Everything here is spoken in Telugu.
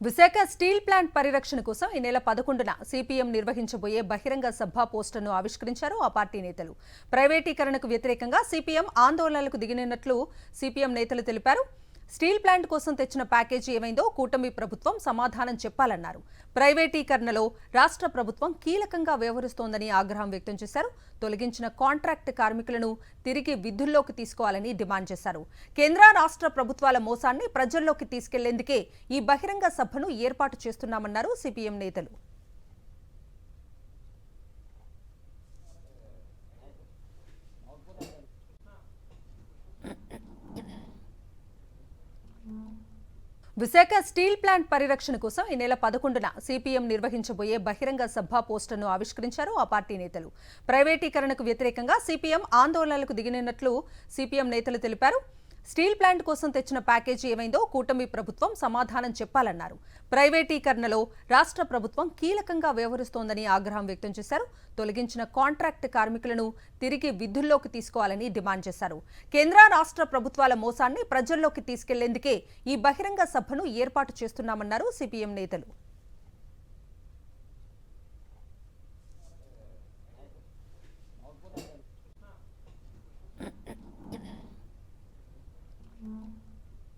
విశాఖ స్టీల్ ప్లాంట్ పరిరక్షణ కోసం ఈ నెల 11న సిపిఎం నిర్వహించబోయే బహిరంగ సభ పోస్టర్ను ఆవిష్కరించారు ఆ పార్టీ నేతలు. ప్రైవేటీకరణకు వ్యతిరేకంగా సిపిఎం ఆందోళనలకు దిగనున్నట్లు సిపిఎం నేతలు తెలిపారు. స్టీల్ ప్లాంట్ కోసం తెచ్చిన ప్యాకేజీ ఏమైందో కూటమి ప్రభుత్వం సమాధానం చెప్పాలన్నారు. ప్రైవేటీకరణలో రాష్ట్ర ప్రభుత్వం కీలకంగా వ్యవహరిస్తోందని ఆగ్రహం వ్యక్తం చేశారు. తొలగించిన కాంట్రాక్ట్ కార్మికులను తిరిగి విధుల్లోకి తీసుకోవాలని డిమాండ్ చేశారు. కేంద్ర రాష్ట్ర ప్రభుత్వాల మోసాన్ని ప్రజల్లోకి తీసుకెళ్లేందుకే ఈ బహిరంగ సభను ఏర్పాటు చేస్తున్నామన్నారు సిపిఎం నేతలు. విశాఖ స్టీల్ ప్లాంట్ పరిరక్షణ కోసం ఈ నెల 11న సిపిఎం నిర్వహించబోయే బహిరంగ సభ పోస్టర్ను ఆవిష్కరించారు ఆ పార్టీ నేతలు. ప్రైవేటీకరణకు వ్యతిరేకంగా సిపిఎం ఆందోళనలకు దిగనున్నట్లు సిపిఎం నేతలు తెలిపారు. స్టీల్ ప్లాంట్ కోసం తెచ్చిన ప్యాకేజీ ఏమైందో కూటమి ప్రభుత్వం సమాధానం చెప్పాలన్నారు. ప్రైవేటీకరణలో రాష్ట్ర ప్రభుత్వం కీలకంగా వ్యవహరిస్తోందని ఆగ్రహం వ్యక్తం చేశారు. తొలగించిన కాంట్రాక్ట్ కార్మికులను తిరిగి విధుల్లోకి తీసుకోవాలని డిమాండ్ చేశారు. కేంద్ర రాష్ట్ర ప్రభుత్వాల మోసాన్ని ప్రజల్లోకి తీసుకెళ్లేందుకే ఈ బహిరంగ సభను ఏర్పాటు చేస్తున్నామన్నారు సిపిఎం నేతలు.